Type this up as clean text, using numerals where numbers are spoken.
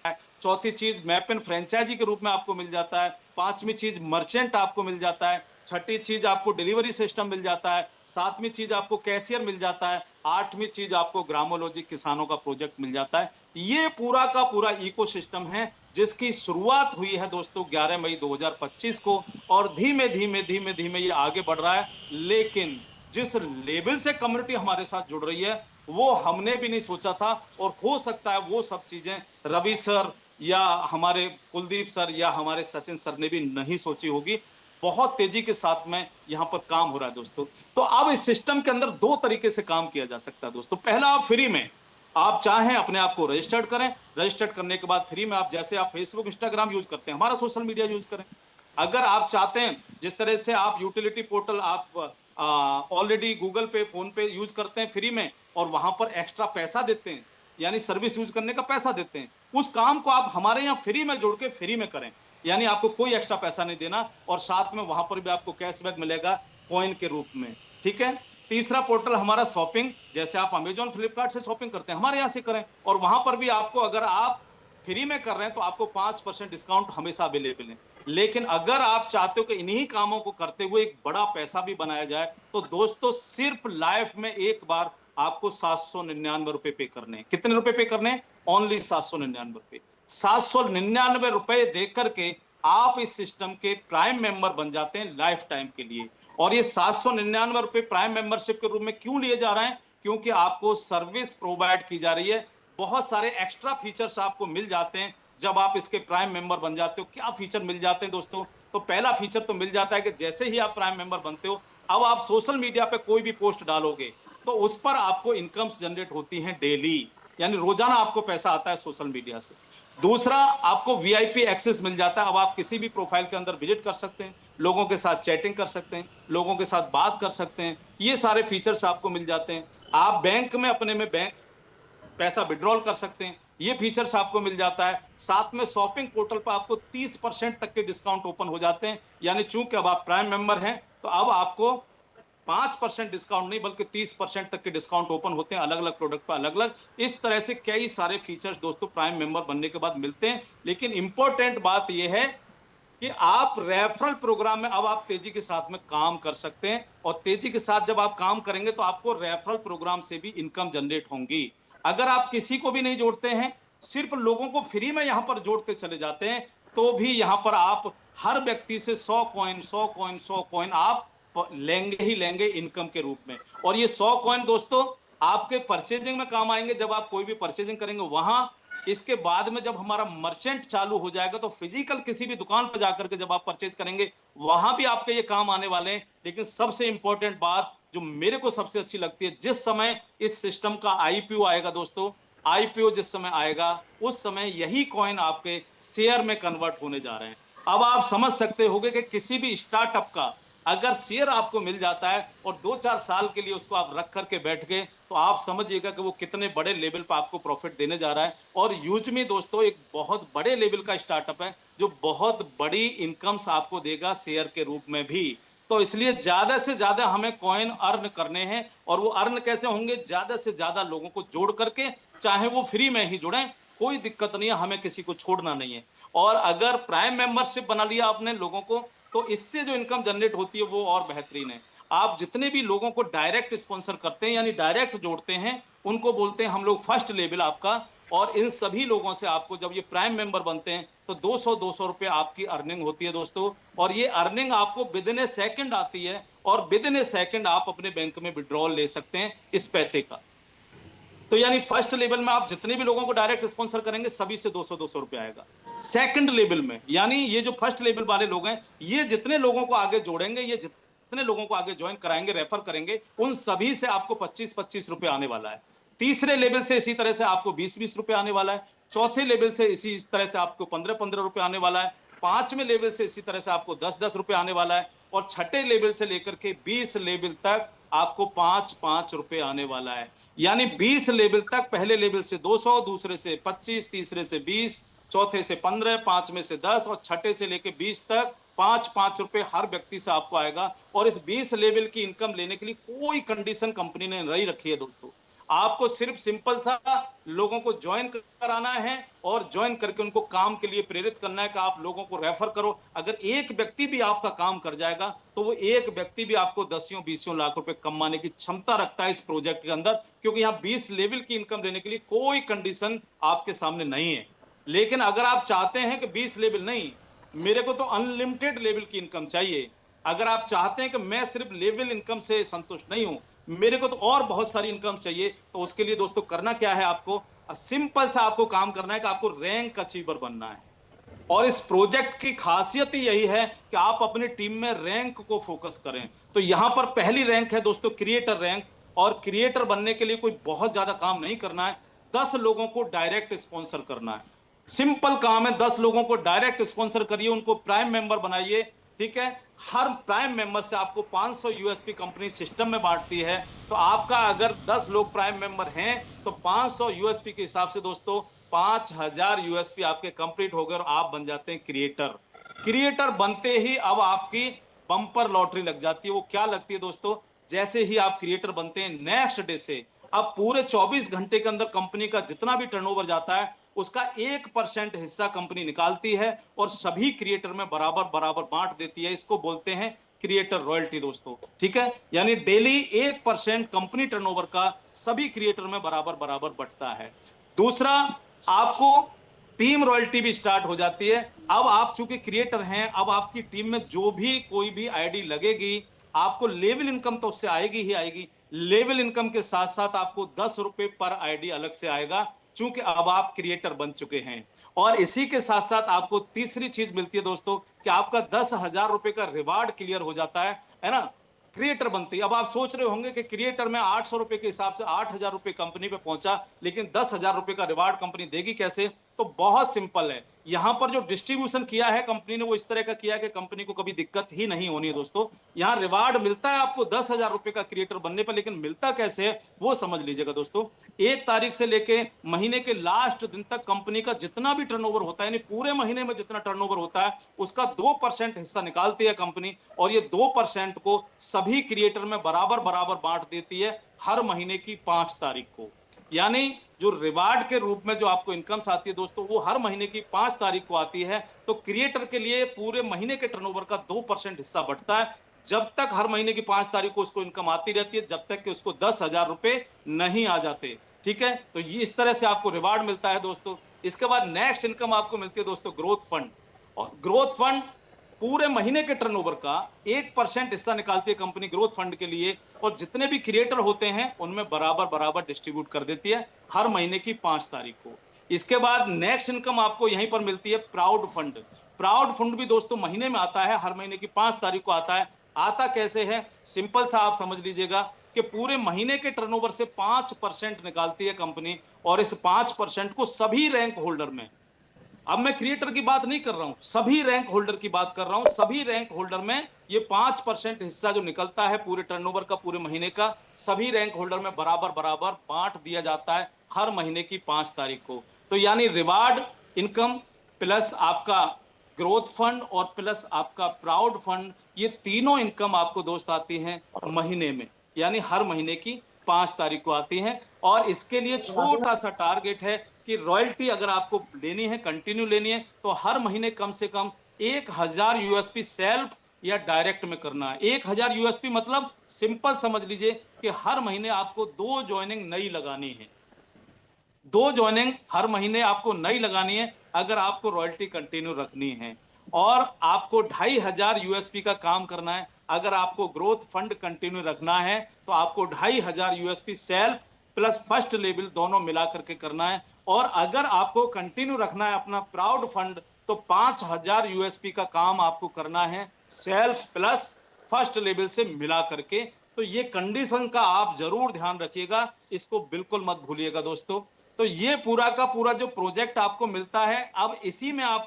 है। चौथी चीज मैपिन फ्रेंचाइजी के रूप में आपको मिल जाता है। पांचवी चीज मर्चेंट आपको मिल जाता है। छठी चीज आपको डिलीवरी सिस्टम मिल जाता है। सातवीं चीज आपको कैशियर मिल जाता है। आठवीं चीज आपको ग्रामोलॉजी किसानों का प्रोजेक्ट मिल जाता है। ये पूरा का पूरा इकोसिस्टम है जिसकी शुरुआत हुई है दोस्तों 11 मई 2025 को, और धीमे धीमे धीमे धीमे ये आगे बढ़ रहा है। लेकिन जिस लेवल से कम्युनिटी हमारे साथ जुड़ रही है वो हमने भी नहीं सोचा था, और हो सकता है वो सब चीजें रवि सर या हमारे कुलदीप सर या हमारे सचिन सर ने भी नहीं सोची होगी। बहुत तेजी के साथ में यहां पर काम हो रहा है दोस्तों। तो अब इस सिस्टम के अंदर दो तरीके से काम किया जा सकता है दोस्तों। पहला, आप फ्री में आप चाहें अपने आप को रजिस्टर्ड करें। रजिस्टर्ड करने के बाद फ्री में आप, जैसे आप फेसबुक इंस्टाग्राम यूज करते हैं, हमारा सोशल मीडिया यूज करें। अगर आप चाहते हैं, जिस तरह से आप यूटिलिटी पोर्टल आप ऑलरेडी गूगल पे फोन पे यूज करते हैं फ्री में, और वहां पर एक्स्ट्रा पैसा देते हैं, यानी सर्विस यूज करने का पैसा देते हैं, उस काम को आप हमारे यहाँ फ्री में जोड़ के फ्री में करें। यानी आपको कोई एक्स्ट्रा पैसा नहीं देना, और साथ में वहां पर भी आपको कैशबैक मिलेगा कॉइन के रूप में। ठीक है। तीसरा पोर्टल हमारा शॉपिंग, जैसे आप अमेजॉन फ्लिपकार्ट से शॉपिंग करते हैं, हमारे यहां से करें, और वहां पर भी आपको, अगर आप फ्री में कर रहे हैं तो आपको 5% डिस्काउंट हमेशा अवेलेबल है। लेकिन अगर आप चाहते हो कि इन्हीं कामों को करते हुए एक बड़ा पैसा भी बनाया जाए, तो दोस्तों सिर्फ लाइफ में एक बार आपको 799 रुपए पे करने हैं। कितने रुपए पे करने हैं? ओनली 799 रुपए। 799 रुपए देकर के आप इस सिस्टम के प्राइम मेंबर बन जाते हैं लाइफ टाइम के लिए। और ये 799 रुपए प्राइम मेंबरशिप के रूप में क्यों लिए जा रहे हैं? क्योंकि आपको सर्विस प्रोवाइड की जा रही है, बहुत सारे एक्स्ट्रा फीचर्स आपको मिल जाते हैं जब आप इसके प्राइम मेंबर बन जाते हो। क्या फीचर मिल जाते हैं दोस्तों? तो पहला फीचर तो मिल जाता है कि जैसे ही आप प्राइम मेंबर बनते हो, अब आप सोशल मीडिया पे कोई भी पोस्ट डालोगे तो उस पर आपको इनकम्स जनरेट होती हैं डेली, यानी रोजाना आपको पैसा आता है सोशल मीडिया से। दूसरा, आपको वीआईपी एक्सेस मिल जाता है। अब आप किसी भी प्रोफाइल के अंदर विजिट कर सकते हैं, लोगों के साथ चैटिंग कर सकते हैं, लोगों के साथ बात कर सकते हैं। ये सारे फीचर्स आपको मिल जाते हैं। आप बैंक में अपने में बैंक पैसा विड्रॉल कर सकते हैं, ये फीचर्स आपको मिल जाता है। साथ में शॉपिंग पोर्टल पर आपको 30% तक के डिस्काउंट ओपन हो जाते हैं। यानी चूंकि अब आप प्राइम मेंबर हैं तो अब आपको 5% डिस्काउंट नहीं बल्कि 30% तक के डिस्काउंट ओपन होते हैं अलग अलग प्रोडक्ट पर, अलग अलग। इस तरह से कई सारे फीचर्स दोस्तों प्राइम मेंबर बनने के बाद मिलते हैं। लेकिन इंपॉर्टेंट बात यह है कि आप रेफरल प्रोग्राम में अब आप तेजी के साथ में काम कर सकते हैं, और तेजी के साथ जब आप काम करेंगे तो आपको रेफरल प्रोग्राम से भी इनकम जनरेट होंगी। अगर आप किसी को भी नहीं जोड़ते हैं, सिर्फ लोगों को फ्री में यहां पर जोड़ते चले जाते हैं, तो भी यहां पर आप हर व्यक्ति से 100 कॉइन 100 कॉइन 100 कॉइन आप लेंगे ही लेंगे इनकम के रूप में। और ये 100 कॉइन दोस्तों आपके परचेजिंग में काम आएंगे, जब आप कोई भी परचेजिंग करेंगे वहां। इसके बाद में जब हमारा मर्चेंट चालू हो जाएगा तो फिजिकल किसी भी दुकान पर जाकर के जब आप परचेज करेंगे वहां भी आपके ये काम आने वाले हैं। लेकिन सबसे इंपॉर्टेंट बात जो मेरे को सबसे अच्छी लगती है, जिस समय इस सिस्टम का आईपीओ आएगा दोस्तों, आईपीओ जिस समय आएगा उस समय यही कॉइन आपके शेयर में कन्वर्ट होने जा रहे हैं। अब आप समझ सकते होंगे कि किसी भी स्टार्टअप का अगर शेयर आपको मिल जाता है और 2-4 साल के लिए उसको आप रख करके बैठ गए, तो आप समझिएगा कि वो कितने बड़े लेवल पर आपको प्रॉफिट देने जा रहा है। और यूजमी दोस्तों एक बहुत बड़े लेवल का स्टार्टअप है जो बहुत बड़ी इनकम्स आपको देगा शेयर के रूप में भी। तो इसलिए ज्यादा से ज्यादा हमें कॉइन अर्न करने हैं, और वो अर्न कैसे होंगे? ज्यादा से ज्यादा लोगों को जोड़ करके, चाहे वो फ्री में ही जुड़ें, कोई दिक्कत नहीं है, हमें किसी को छोड़ना नहीं है। और अगर प्राइम मेंबरशिप बना लिया आपने लोगों को, तो इससे जो इनकम जनरेट होती है वो और बेहतरीन है। आप जितने भी लोगों को डायरेक्ट स्पॉन्सर करते हैं यानी डायरेक्ट जोड़ते हैं, उनको बोलते हैं हम लोग फर्स्ट लेवल आपका। और इन सभी लोगों से आपको जब ये प्राइम मेंबर बनते हैं तो 200 रुपए आपकी अर्निंग होती है दोस्तों। और ये अर्निंग आपको विद इन ए सेकंड आती है, और विद इन ए सेकंड आप अपने बैंक में विड्रॉल ले सकते हैं इस पैसे का। तो यानी फर्स्ट लेवल में आप जितने भी लोगों को डायरेक्ट स्पॉन्सर करेंगे सभी से 200 रुपए आएगा। सेकंड लेवल में, यानी ये जो फर्स्ट लेवल वाले लोग हैं, ये जितने लोगों को आगे जोड़ेंगे, ये जितने लोगों को आगे ज्वाइन कराएंगे, रेफर करेंगे, उन सभी से आपको 25-25 रुपए आने वाला है। तीसरे लेवल से इसी तरह से आपको 20-20 रुपए आने वाला है। चौथे लेवल से इसी तरह से आपको 15-15 रुपए आने वाला है। पांचवें लेवल से इसी तरह से आपको 10-10 रुपए आने वाला है। और छठे लेवल से लेकर के 20 लेवल तक आपको 5-5 रुपए आने वाला है। यानी 20 लेवल तक, पहले लेवल से 200, दूसरे से 25, तीसरे से 20, चौथे से 15, पांचवें से 10 और छठे से लेकर 20 तक 5-5 रुपए हर व्यक्ति से आपको आएगा। और इस 20 लेवल की इनकम लेने के लिए कोई कंडीशन कंपनी ने नहीं रखी है दोस्तों। आपको सिर्फ सिंपल सा लोगों को ज्वाइन कराना है और ज्वाइन करके उनको काम के लिए प्रेरित करना है कि आप लोगों को रेफर करो। अगर एक व्यक्ति भी आपका काम कर जाएगा तो वो एक व्यक्ति भी आपको 10-20 लाख रुपए कमाने की क्षमता रखता है इस प्रोजेक्ट के अंदर, क्योंकि यहाँ 20 लेवल की इनकम लेने के लिए कोई कंडीशन आपके सामने नहीं है। लेकिन अगर आप चाहते हैं कि 20 लेवल नहीं, मेरे को तो अनलिमिटेड लेवल की इनकम चाहिए, अगर आप चाहते हैं कि मैं सिर्फ लेवल इनकम से संतुष्ट नहीं हूं, मेरे को तो और बहुत सारी इनकम चाहिए, तो उसके लिए दोस्तों करना क्या है, आपको सिंपल सा आपको काम करना है कि आपको रैंक अचीवर बनना है। और इस प्रोजेक्ट की खासियत ही यही है कि आप अपनी टीम में रैंक को फोकस करें। तो यहां पर पहली रैंक है दोस्तों क्रिएटर रैंक, और क्रिएटर बनने के लिए कोई बहुत ज्यादा काम नहीं करना है, 10 लोगों को डायरेक्ट स्पॉन्सर करना है। सिंपल काम है, 10 लोगों को डायरेक्ट स्पॉन्सर करिए, उनको प्राइम मेंबर बनाइए। ठीक है, हर प्राइम मेंबर से आपको 500 यूएसपी कंपनी सिस्टम में बांटती है। तो आपका अगर 10 लोग प्राइम मेंबर हैं तो 500 यूएसपी के हिसाब से दोस्तों 5000 यूएसपी आपके कंप्लीट हो गए और आप बन जाते हैं क्रिएटर। क्रिएटर बनते ही अब आपकी बम्पर लॉटरी लग जाती है। वो क्या लगती है दोस्तों, जैसे ही आप क्रिएटर बनते हैं नेक्स्ट डे से अब पूरे 24 घंटे के अंदर कंपनी का जितना भी टर्नओवर जाता है उसका 1% हिस्सा कंपनी निकालती है और सभी क्रिएटर में बराबर बराबर बांट देती है। इसको बोलते हैं क्रिएटर रॉयल्टी दोस्तों। ठीक है, यानी डेली 1% कंपनी टर्नओवर का सभी क्रिएटर में बराबर बराबर बंटता है। दूसरा, आपको टीम रॉयल्टी भी स्टार्ट हो जाती है। अब आप चूंकि क्रिएटर हैं, अब आपकी टीम में जो भी कोई भी आईडी लगेगी, आपको लेवल इनकम तो उससे आएगी ही आएगी। लेवल इनकम के साथ साथ आपको 10 रुपए पर आईडी अलग से आएगा, चूंकि अब आप क्रिएटर बन चुके हैं। और इसी के साथ साथ आपको तीसरी चीज मिलती है दोस्तों कि आपका 10,000 रुपए का रिवार्ड क्लियर हो जाता है ना, क्रिएटर बनती है। अब आप सोच रहे होंगे कि क्रिएटर में 800 रुपए के हिसाब से 8,000 रुपए कंपनी पे पहुंचा, लेकिन 10,000 रुपए का रिवार्ड कंपनी देगी कैसे? तो बहुत सिंपल है, यहां पर जो डिस्ट्रीब्यूशन किया है कंपनी ने वो इस तरह का किया है कि कंपनी को कभी दिक्कत ही नहीं होनी है दोस्तों। यहां रिवार्ड मिलता है आपको 10,000 रुपए का क्रिएटर बनने पर, लेकिन मिलता कैसे है वो समझ लीजिएगा दोस्तों। 1 तारीख से लेके महीने के लास्ट दिन तक कंपनी का जितना भी टर्नओवर होता है, यानी पूरे महीने में जितना टर्नओवर होता है उसका 2% हिस्सा निकालती है कंपनी, और ये 2% को सभी क्रिएटर में बराबर बराबर बांट देती है हर महीने की 5 तारीख को। यानी जो रिवार्ड के रूप में जो आपको इनकम्स आती है दोस्तों वो हर महीने की 5 तारीख को आती है। तो क्रिएटर के लिए पूरे महीने के टर्नओवर का 2% हिस्सा बढ़ता है, जब तक हर महीने की 5 तारीख को उसको इनकम आती रहती है, जब तक कि उसको 10,000 रुपए नहीं आ जाते। ठीक है, तो ये इस तरह से आपको रिवार्ड मिलता है दोस्तों। इसके बाद नेक्स्ट इनकम आपको मिलती है दोस्तों ग्रोथ फंड। और ग्रोथ फंड पूरे महीने के टर्नओवर का 1% हिस्सा निकालती है कंपनी ग्रोथ फंड के लिए, और जितने भी क्रिएटर होते हैं उनमें बराबर बराबर डिस्ट्रीब्यूट कर देती है हर महीने की 5 तारीख को। इसके बाद नेक्स्ट इनकम आपको यहीं पर मिलती है प्राउड फंड। प्राउड फंड भी दोस्तों महीने में आता है, हर महीने की 5 तारीख को आता है। आता कैसे है, सिंपल सा आप समझ लीजिएगा कि पूरे महीने के टर्नओवर से 5% निकालती है कंपनी, और इस 5% को सभी रैंक होल्डर में, अब मैं क्रिएटर की बात नहीं कर रहा हूं, सभी रैंक होल्डर की बात कर रहा हूं, सभी रैंक होल्डर में ये 5% हिस्सा जो निकलता है पूरे टर्नओवर का पूरे महीने का, सभी रैंक होल्डर में बराबर बराबर बांट दिया जाता है हर महीने की 5 तारीख को। तो यानी रिवार्ड इनकम प्लस आपका ग्रोथ फंड और प्लस आपका प्राउड फंड, ये तीनों इनकम आपको दोस्त आती हैं महीने में, यानी हर महीने की 5 तारीख को आती हैं। और इसके लिए छोटा सा टारगेट है कि रॉयल्टी अगर आपको लेनी है, कंटिन्यू लेनी है, तो हर महीने कम से कम 1,000 यूएसपी सेल्फ या डायरेक्ट में करना है। 1,000 यूएसपी मतलब सिंपल समझ लीजिए कि हर महीने आपको 2 ज्वाइनिंग नई लगानी है, 2 ज्वाइनिंग हर महीने आपको नई लगानी है अगर आपको रॉयल्टी कंटिन्यू रखनी है। और आपको 2,500 यूएसपी का काम करना है अगर आपको ग्रोथ फंड कंटिन्यू रखना है, तो आपको 2,500 USP self plus first level दोनों मिला करके करना है। और अगर आपको कंटिन्यू रखना है अपना प्राउड फंड, तो 5,000 यूएसपी का काम आपको करना है सेल्फ प्लस फर्स्ट लेवल से मिला करके। तो ये कंडीशन का आप जरूर ध्यान रखिएगा, इसको बिल्कुल मत भूलिएगा दोस्तों। तो ये पूरा का पूरा जो प्रोजेक्ट आपको मिलता है, अब इसी में आप